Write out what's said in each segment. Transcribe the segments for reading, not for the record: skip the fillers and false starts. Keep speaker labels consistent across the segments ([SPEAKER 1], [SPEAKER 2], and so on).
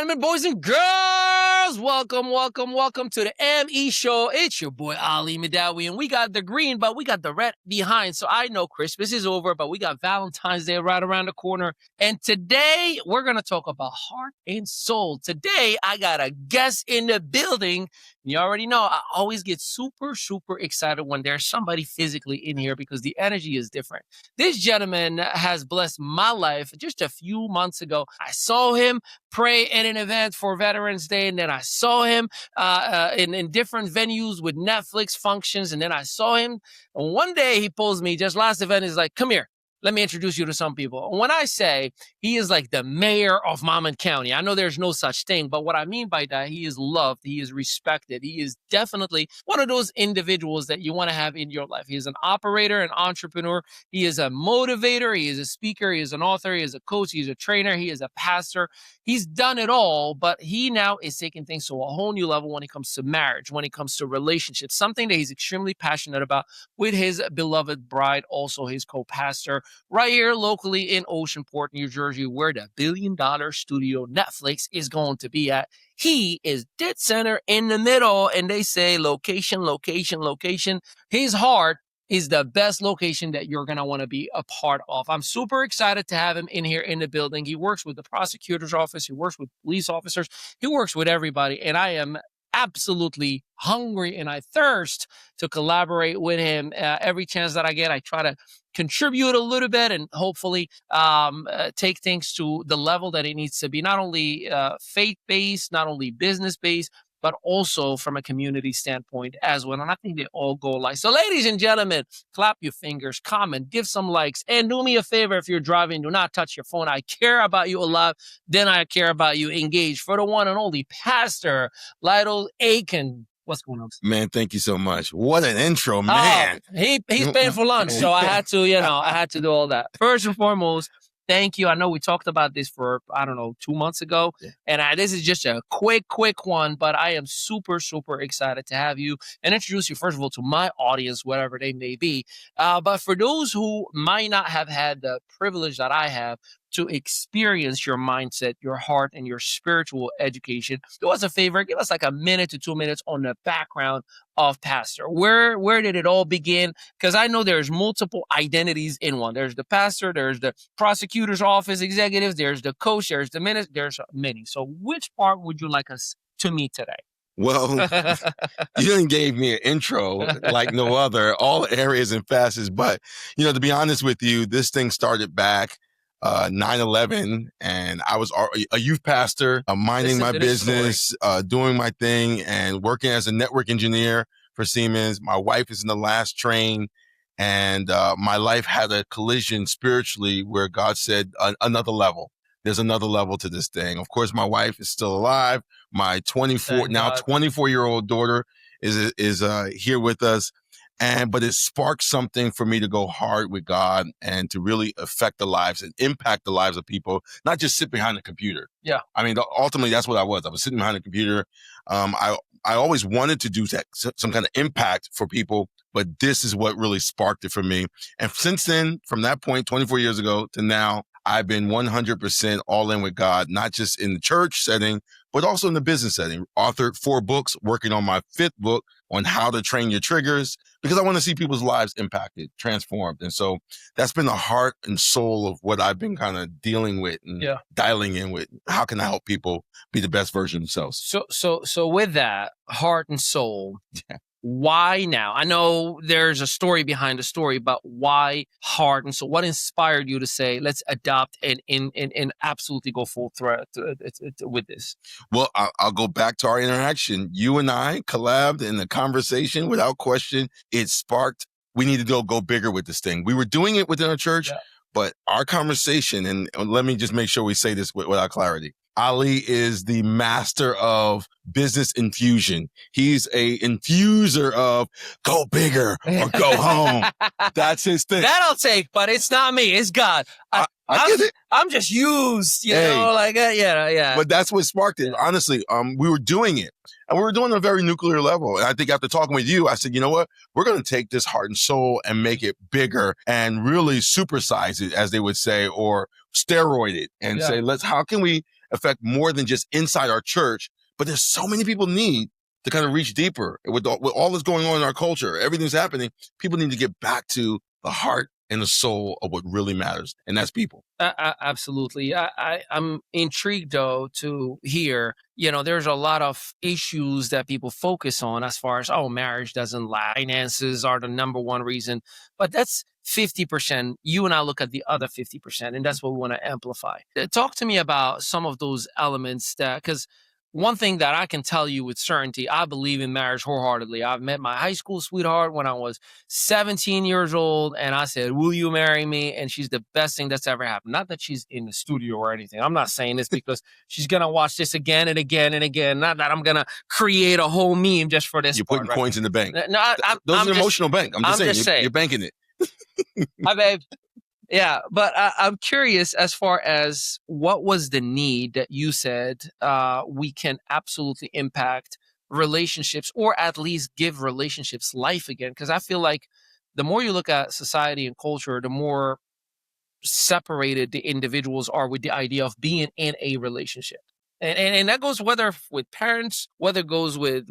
[SPEAKER 1] gentlemen, boys and girls, welcome to the ME Show. It's your boy, Ali Madawi, and we got the green, but we got the red behind. So I know Christmas is over, but we got Valentine's Day right around the corner. And today, we're going to talk about heart and soul. Today, I got a guest in the building. You already know, I always get super excited when there's somebody physically in here because the energy is different. This gentleman has blessed my life. Just a few months ago, I saw him pray at an event for Veterans Day, and then I saw him in different venues with Netflix functions, and then I saw him. And one day he pulls me, just last event, he's like, come here. Let me introduce you to some people. When I say he is like the mayor of Monmouth County, I know there's no such thing, but what I mean by that, he is loved, he is respected, he is definitely one of those individuals that you want to have in your life. He is an operator, an entrepreneur, he is a motivator, he is a speaker, he is an author, he is a coach, he is a trainer, he is a pastor. He's done it all, but he now is taking things to a whole new level when it comes to marriage, when it comes to relationships, something that he's extremely passionate about with his beloved bride, also his co-pastor, right here locally in Oceanport, New Jersey, where the billion-dollar studio Netflix is going to be at. He is dead center in the middle, and they say location. His heart is the best location that you're going to want to be a part of. I'm super excited to have him in here in the building. He works with the prosecutor's office. He works with police officers. He works with everybody, and I am absolutely hungry and I thirst to collaborate with him. Every chance that I get, I try to contribute a little bit and hopefully take things to the level that it needs to be, not only faith-based, not only business-based, but also from a community standpoint as well. And I think they all go alike. So ladies and gentlemen, clap your fingers, comment, give some likes, and do me a favor if you're driving, do not touch your phone. I care about you a lot. Then I care about you engaged. For the one and only Pastor Lyddale Akins. What's going on?
[SPEAKER 2] Man, thank you so much. What an intro, man.
[SPEAKER 1] He's paying for lunch, so I had to, I had to do all that. First and foremost, thank you. I know we talked about this for, 2 months ago, and this is just a quick one, but I am super excited to have you and introduce you, first of all, to my audience, whatever they may be. But for those who might not have had the privilege that I have to experience your mindset, your heart, and your spiritual education, do us a favor, give us like a minute to 2 minutes on the background of Pastor. Where did it all begin? Because I know there's multiple identities in one. There's the pastor, there's the prosecutor's office executives, there's the coach, there's the minister, there's many. So which part would you like us to meet today?
[SPEAKER 2] Well, you didn't gave me an intro like no other, all areas and facets. But, to be honest with you, this thing started back 9/11, and I was a youth pastor, minding my business, doing my thing, and working as a network engineer for Siemens. My wife is in the last train, and my life had a collision spiritually where God said another level. There's another level to this thing. Of course, my wife is still alive. My 24-year-old daughter is here with us. But it sparked something for me to go hard with God and to really affect the lives and impact the lives of people, not just sit behind a computer.
[SPEAKER 1] Yeah.
[SPEAKER 2] I mean, ultimately, that's what I was. I was sitting behind a computer. I always wanted to do that, some kind of impact for people, but this is what really sparked it for me. And since then, from that point, 24 years ago to now, I've been 100% all in with God, not just in the church setting, but also in the business setting. Authored 4 books, working on my 5th book on how to train your triggers, because I want to see people's lives impacted, transformed. And so that's been the heart and soul of what I've been kind of dealing with and dialing in with. How can I help people be the best version of themselves?
[SPEAKER 1] So with that heart and soul, why now? I know there's a story behind the story, but why heart and soul? What inspired you to say, let's adopt and absolutely go full threat with this?
[SPEAKER 2] Well, I'll go back to our interaction. You and I collabed in the conversation without question. It sparked, we need to go bigger with this thing. We were doing it within our church, but our conversation, and let me just make sure we say this without clarity. Ali is the master of business infusion. He's a infuser of go bigger or go home. That's his thing.
[SPEAKER 1] That I'll take, but it's not me. It's God.
[SPEAKER 2] I get it.
[SPEAKER 1] I'm just used, you know, like, yeah.
[SPEAKER 2] But that's what sparked it. Honestly, we were doing it, and we were doing it on a very nuclear level. And I think after talking with you, I said, you know what? We're going to take this heart and soul and make it bigger and really supersize it, as they would say, or steroid it and say, how can we affect more than just inside our church, but there's so many people need to kind of reach deeper with all that's going on in our culture. Everything's happening. People need to get back to the heart and the soul of what really matters, and that's people.
[SPEAKER 1] Absolutely. I'm intrigued, though, to hear, there's a lot of issues that people focus on as far as, marriage doesn't last. Finances are the number one reason. But that's 50%. You and I look at the other 50%, and that's what we want to amplify. Talk to me about some of those elements because one thing that I can tell you with certainty, I believe in marriage wholeheartedly. I've met my high school sweetheart when I was 17 years old, and I said, will you marry me? And she's the best thing that's ever happened. Not that she's in the studio or anything. I'm not saying this because she's going to watch this again and again and again. Not that I'm going to create a whole meme just for this.
[SPEAKER 2] You're putting coins in the bank.
[SPEAKER 1] No,
[SPEAKER 2] those are an emotional bank. I'm just saying. You're banking it.
[SPEAKER 1] Hi, babe. Yeah, but I'm curious as far as what was the need that you said we can absolutely impact relationships or at least give relationships life again? Because I feel like the more you look at society and culture, the more separated the individuals are with the idea of being in a relationship. And that goes whether with parents, whether it goes with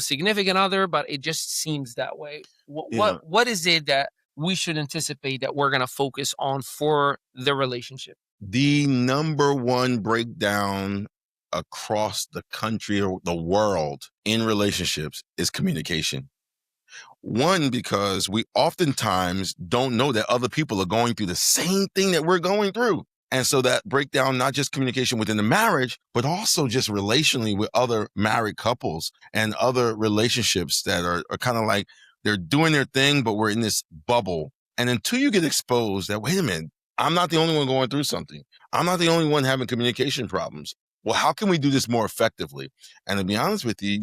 [SPEAKER 1] significant other, but it just seems that way. What is it that we should anticipate that we're going to focus on for the relationship?
[SPEAKER 2] The number one breakdown across the country or the world in relationships is communication. One, because we oftentimes don't know that other people are going through the same thing that we're going through. And so that breakdown, not just communication within the marriage, but also just relationally with other married couples and other relationships that are kind of like, they're doing their thing, but we're in this bubble. And until you get exposed that, wait a minute, I'm not the only one going through something. I'm not the only one having communication problems. Well, how can we do this more effectively? And to be honest with you,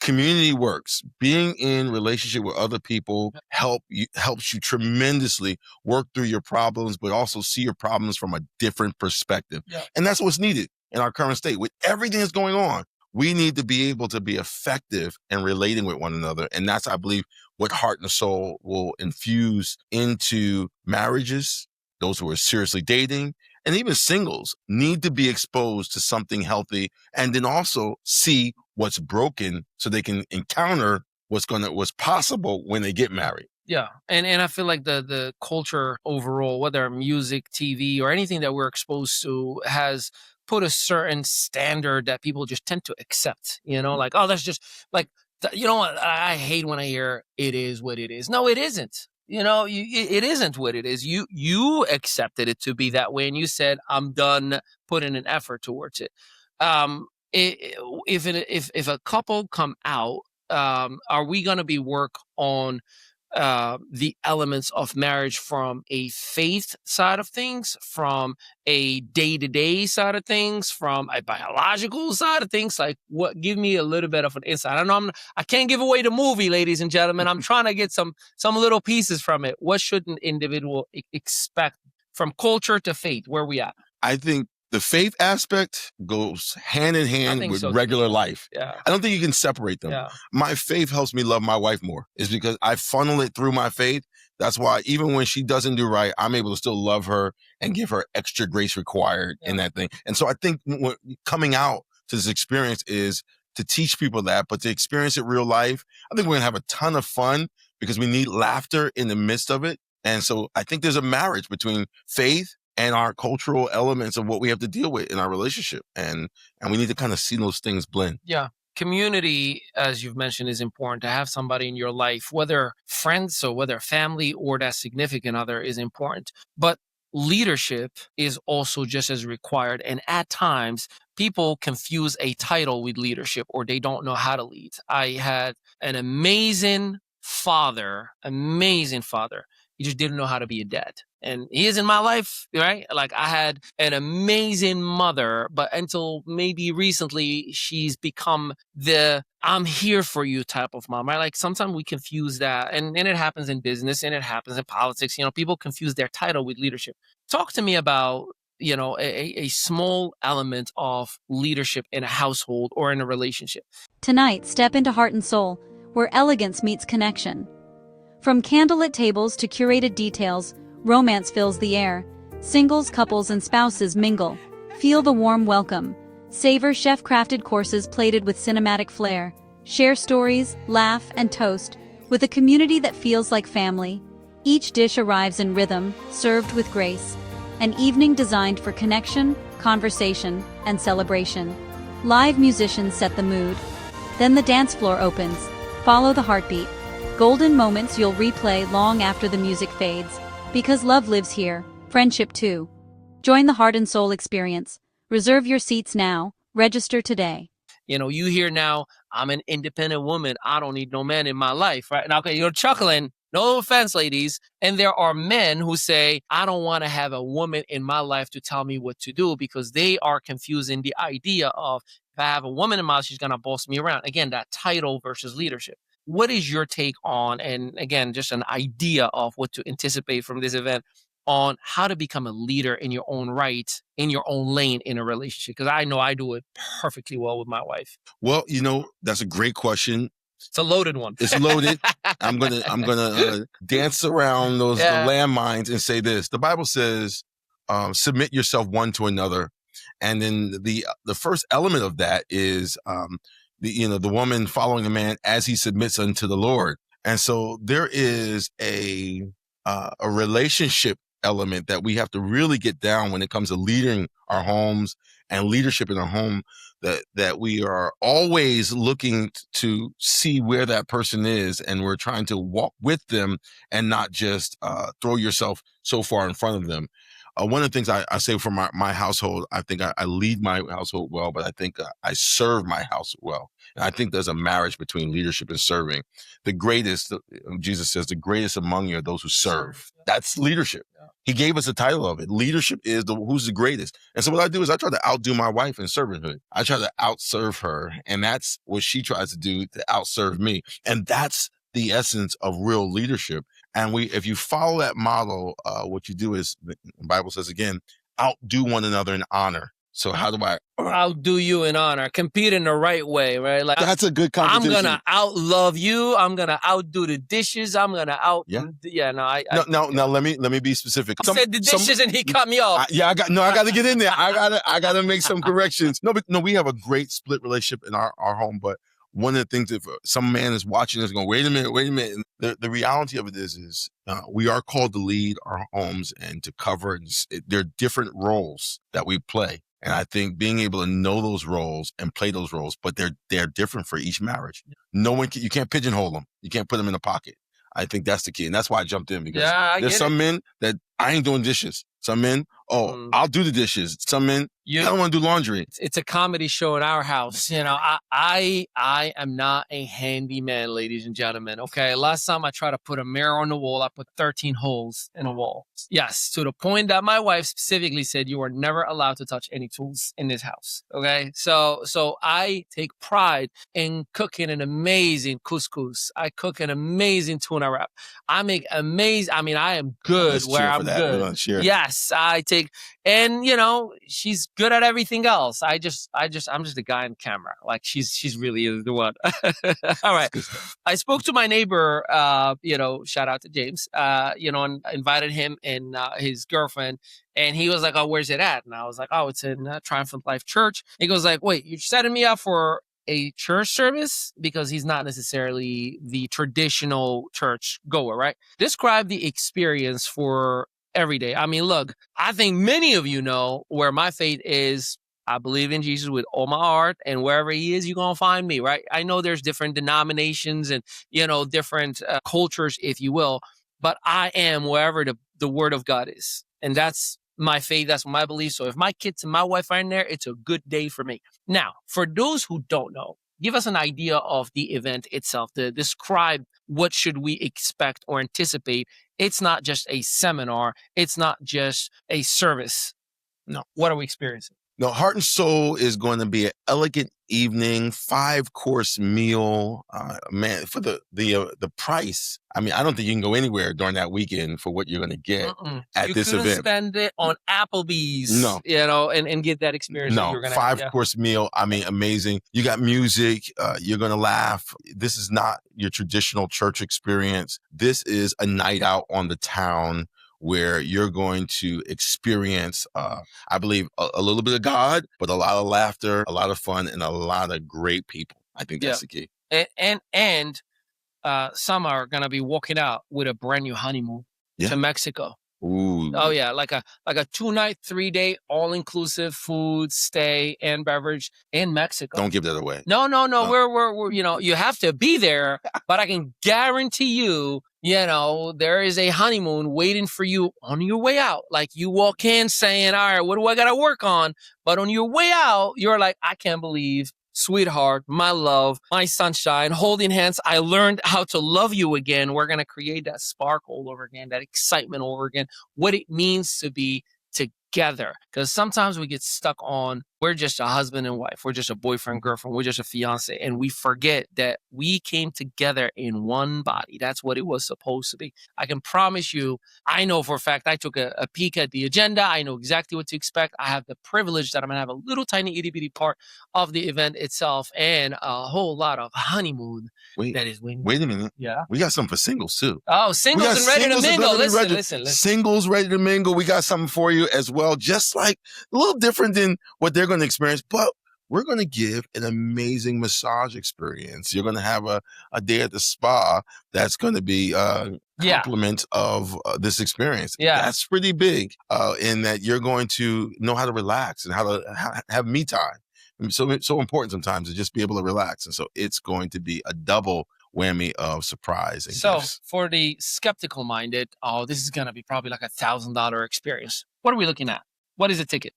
[SPEAKER 2] community works. Being in relationship with other people helps you tremendously work through your problems, but also see your problems from a different perspective. Yeah. And that's what's needed in our current state. With everything that's going on, we need to be able to be effective in relating with one another. And that's, I believe, what Heart and Soul will infuse into marriages. Those who are seriously dating and even singles need to be exposed to something healthy and then also see what's broken so they can encounter what's possible when they get married.
[SPEAKER 1] Yeah. And I feel like the culture overall, whether music, TV, or anything that we're exposed to, has put a certain standard that people just tend to accept, like, oh, that's just like, what I hate when I hear it is what it is. No, it isn't. It isn't what it is. You accepted it to be that way. And you said, I'm done putting an effort towards it. If a couple come out, are we going to be work on the elements of marriage from a faith side of things, from a day-to-day side of things, from a biological side of things? Like, give me a little bit of an insight. I know I can't give away the movie, ladies and gentlemen. I'm trying to get some little pieces from it. What should an individual expect from culture to faith? Where are we at?
[SPEAKER 2] I think the faith aspect goes hand in hand with regular life.
[SPEAKER 1] Yeah.
[SPEAKER 2] I don't think you can separate them. Yeah. My faith helps me love my wife more. It's because I funnel it through my faith. That's why even when she doesn't do right, I'm able to still love her and give her extra grace required in that thing. And so I think coming out to this experience is to teach people that, but to experience it real life. I think we're going to have a ton of fun because we need laughter in the midst of it. And so I think there's a marriage between faith and our cultural elements of what we have to deal with in our relationship. And we need to kind of see those things blend.
[SPEAKER 1] Yeah. Community, as you've mentioned, is important. To have somebody in your life, whether friends or whether family or that significant other, is important. But leadership is also just as required. And at times, people confuse a title with leadership, or they don't know how to lead. I had an amazing father. He just didn't know how to be a dad. And he is in my life, right? Like, I had an amazing mother, but until maybe recently, she's become the I'm here for you type of mom, right? Like, sometimes we confuse that. And it happens in business and it happens in politics. People confuse their title with leadership. Talk to me about, a small element of leadership in a household or in a relationship.
[SPEAKER 3] Tonight, step into Heart and Soul, where elegance meets connection. From candlelit tables to curated details, romance fills the air. Singles, couples, and spouses mingle, Feel the warm welcome. Savor chef-crafted courses plated with cinematic flair. Share stories, laugh, and toast with a community that feels like family. Each dish arrives in rhythm, served with grace. An evening designed for connection, conversation, and celebration. Live musicians set the mood. Then the dance floor opens. Follow the heartbeat. Golden moments you'll replay long after the music fades. Because love lives here, friendship too. Join the heart and soul experience. Reserve your seats now. Register today.
[SPEAKER 1] You hear now, I'm an independent woman. I don't need no man in my life, right? Now, okay, you're chuckling. No offense, ladies. And there are men who say, I don't want to have a woman in my life to tell me what to do, because they are confusing the idea of, if I have a woman in my life, she's going to boss me around. Again, that title versus leadership. What is your take on, and again, just an idea of what to anticipate from this event, on how to become a leader in your own right, in your own lane in a relationship? Because I know I do it perfectly well with my wife.
[SPEAKER 2] Well, that's a great question.
[SPEAKER 1] It's a loaded one.
[SPEAKER 2] It's loaded. I'm gonna dance around those the landmines and say this. The Bible says, submit yourself one to another. And then the first element of that is the woman following a man as he submits unto the Lord. And so there is a relationship element that we have to really get down when it comes to leading our homes and leadership in our home, that we are always looking to see where that person is, and we're trying to walk with them and not just throw yourself so far in front of them. One of the things I say for my household, I think I lead my household well, but I think I serve my house well. And I think there's a marriage between leadership and serving. The greatest, Jesus says, the greatest among you are those who serve. That's leadership. He gave us a title of it. Leadership is who's the greatest. And so what I do is I try to outdo my wife in servanthood. I try to outserve her. And that's what she tries to do, to outserve me. And that's the essence of real leadership. And if you follow that model, what you do is, the Bible says again, outdo one another in honor. So how do I
[SPEAKER 1] outdo you in honor? Compete in the right way, right? Like,
[SPEAKER 2] that's a good competition.
[SPEAKER 1] I'm gonna outlove you. I'm gonna outdo the dishes. I'm gonna
[SPEAKER 2] No, let me be specific.
[SPEAKER 1] I said the dishes and he cut me off.
[SPEAKER 2] I got to get in there. I gotta make some corrections. No, we have a great split relationship in our home, but one of the things, if some man is watching us going, wait a minute. The reality of it is we are called to lead our homes and to cover. There are different roles that we play. And I think being able to know those roles and play those roles, but they're different for each marriage. You can't pigeonhole them. You can't put them in a pocket. I think that's the key. And that's why I jumped in, because there's some men that I ain't doing dishes. Some men, I'll do the dishes. Some men, I don't want to do laundry.
[SPEAKER 1] It's a comedy show in our house. I am not a handyman, ladies and gentlemen. Okay. Last time I tried to put a mirror on the wall, I put 13 holes in a wall. Yes. To the point that my wife specifically said, you are never allowed to touch any tools in this house. Okay. So I take pride in cooking an amazing couscous. I cook an amazing tuna wrap. I make amazing. I mean, I am good where I'm good. Yes, I take, and she's good at everything else. I'm just a guy on camera. Like she's really is the one. All right. I spoke to my neighbor, shout out to James, and invited him and his girlfriend, and he was like, oh, where's it at? And I was like, oh, it's in Triumphant Life Church. He goes like, wait, you're setting me up for a church service? Because he's not necessarily the traditional church goer, right? Describe the experience for every day. I mean, look, I think many of you know where my faith is. I believe in Jesus with all my heart, and wherever he is, you're going to find me, right? I know there's different denominations and, different cultures, if you will, but I am wherever the word of God is. And that's my faith. That's my belief. So if my kids and my wife are in there, it's a good day for me. Now, for those who don't know, give us an idea of the event itself, to describe what should we expect or anticipate. It's not just a seminar. It's not just a service. No. What are we experiencing?
[SPEAKER 2] No, Heart and Soul is going to be an elegant evening, 5-course meal. Man, for the price. I mean, I don't think you can go anywhere during that weekend for what you're going to get at this event. You couldn't
[SPEAKER 1] spend it on Applebee's, and get that experience.
[SPEAKER 2] No, 5-course meal. I mean, amazing. You got music. You're going to laugh. This is not your traditional church experience. This is a night out on the town where you're going to experience, I believe, a little bit of God, but a lot of laughter, a lot of fun, and a lot of great people. I think that's the key.
[SPEAKER 1] And some are gonna be walking out with a brand new honeymoon to Mexico.
[SPEAKER 2] Ooh.
[SPEAKER 1] Oh yeah, like a 2-night, 3-day, all-inclusive food, stay, and beverage in Mexico.
[SPEAKER 2] Don't give that away.
[SPEAKER 1] No. We're you have to be there, but I can guarantee you, there is a honeymoon waiting for you on your way out. Like you walk in saying, all right, what do I got to work on? But on your way out, you're like, I can't believe, sweetheart, my love, my sunshine, holding hands. I learned how to love you again. We're going to create that spark all over again, that excitement over again, what it means to be together. Because sometimes we get stuck on, we're just a husband and wife. We're just a boyfriend, girlfriend. We're just a fiance. And we forget that we came together in one body. That's what it was supposed to be. I can promise you, I know for a fact, I took a peek at the agenda. I know exactly what to expect. I have the privilege that I'm going to have a little tiny itty bitty part of the event itself and a whole lot of honeymoon that is waiting.
[SPEAKER 2] Wait a minute.
[SPEAKER 1] Yeah.
[SPEAKER 2] We got something for singles too.
[SPEAKER 1] Oh, singles and ready to mingle. Listen.
[SPEAKER 2] Singles ready to mingle. We got something for you as well. Just like a little different than what they're going to experience, but we're going to give an amazing massage experience. You're going to have a day at the spa that's going to be a complement of this experience.
[SPEAKER 1] Yeah.
[SPEAKER 2] That's pretty big in that you're going to know how to relax and how to have me time. So important sometimes to just be able to relax. And so it's going to be a double whammy of surprise and gifts.
[SPEAKER 1] For the skeptical minded, this is going to be probably like $1,000 experience. What are we looking at? What is a ticket?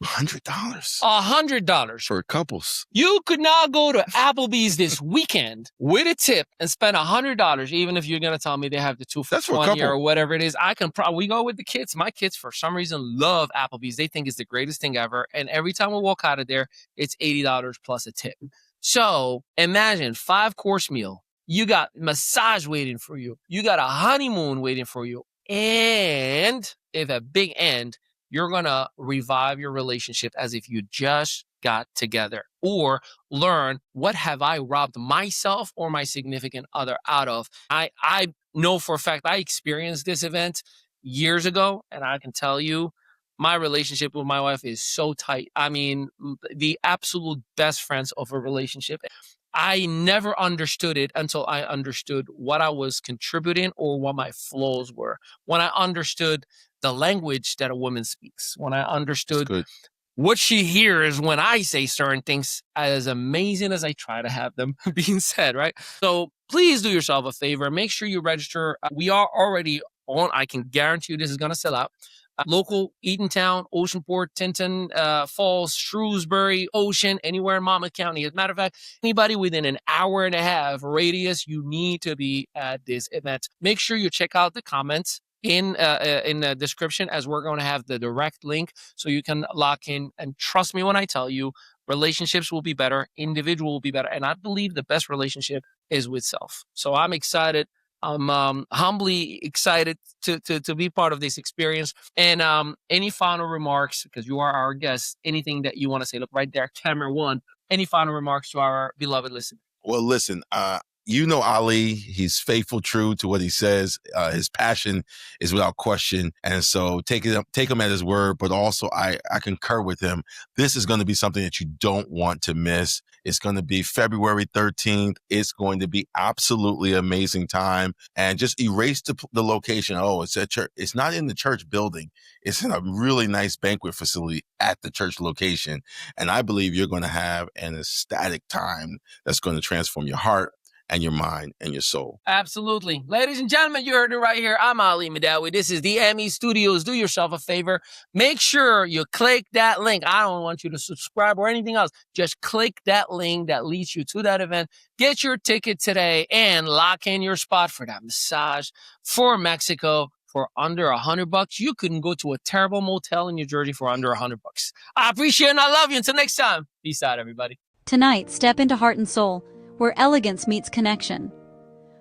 [SPEAKER 2] $100.
[SPEAKER 1] $100
[SPEAKER 2] for couples.
[SPEAKER 1] You could now go to Applebee's this weekend with a tip and spend $100, even if you're going to tell me they have the 2 for
[SPEAKER 2] That's for a
[SPEAKER 1] 20
[SPEAKER 2] couple.
[SPEAKER 1] or whatever it is. I can we go with the kids. My kids, for some reason, love Applebee's. They think it's the greatest thing ever. And every time we walk out of there, it's $80 plus a tip. So imagine 5-course meal. You got massage waiting for you. You got a honeymoon waiting for you. And if a big end, you're going to revive your relationship as if you just got together, or learn, what have I robbed myself or my significant other out of? I know for a fact I experienced this event years ago, and I can tell you my relationship with my wife is so tight. I mean, the absolute best friends of a relationship. I never understood it until I understood what I was contributing or what my flaws were. When I understood the language that a woman speaks, when I understood what she hears when I say certain things, as amazing as I try to have them being said, right? So please do yourself a favor. Make sure you register. We are already on. I can guarantee you this is going to sell out. Local, Eatontown, Oceanport, Tinton, Falls, Shrewsbury, Ocean, anywhere in Monmouth County. As a matter of fact, anybody within an hour and a half radius, you need to be at this event. Make sure you check out the comments in the description, as we're going to have the direct link so you can lock in. And trust me when I tell you, relationships will be better, individual will be better. And I believe the best relationship is with self. So I'm excited. I'm humbly excited to be part of this experience. And any final remarks, because you are our guest, anything that you want to say? Look right there, camera one. Any final remarks to our beloved listener?
[SPEAKER 2] Well, listen, you know Ali, he's faithful, true to what he says. His passion is without question. And so take him at his word, but also I concur with him. This is going to be something that you don't want to miss. It's going to be February 13th. It's going to be absolutely amazing time. And just erase the location. Oh, it's at church. It's not in the church building. It's in a really nice banquet facility at the church location. And I believe you're going to have an ecstatic time that's going to transform your heart and your mind and your soul.
[SPEAKER 1] Absolutely. Ladies and gentlemen, you heard it right here. I'm Ali Madawi. This is the ME Studios. Do yourself a favor. Make sure you click that link. I don't want you to subscribe or anything else. Just click that link that leads you to that event. Get your ticket today and lock in your spot for that massage for Mexico. For under $100, you couldn't go to a terrible motel in New Jersey for under $100. I appreciate and I love you. Until next time, peace out, everybody.
[SPEAKER 3] Tonight, step into Heart and Soul, where elegance meets connection.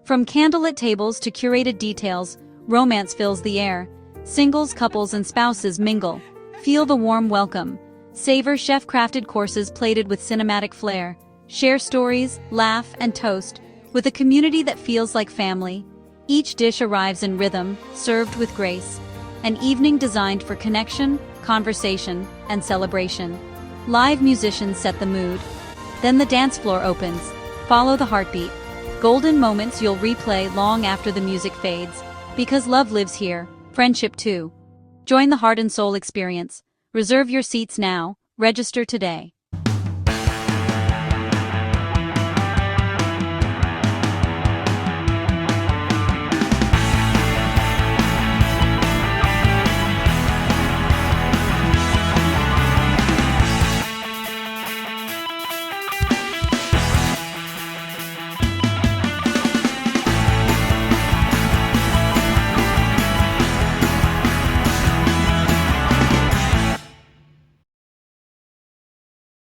[SPEAKER 3] From candlelit tables to curated details, romance fills the air. Singles, couples, and spouses mingle. Feel the warm welcome. Savor chef-crafted courses plated with cinematic flair. Share stories, laugh, and toast, with a community that feels like family. Each dish arrives in rhythm, served with grace. An evening designed for connection, conversation, and celebration. Live musicians set the mood. Then the dance floor opens. Follow the heartbeat. Golden moments you'll replay long after the music fades. Because love lives here, friendship too. Join the heart and soul experience. Reserve your seats now. Register today.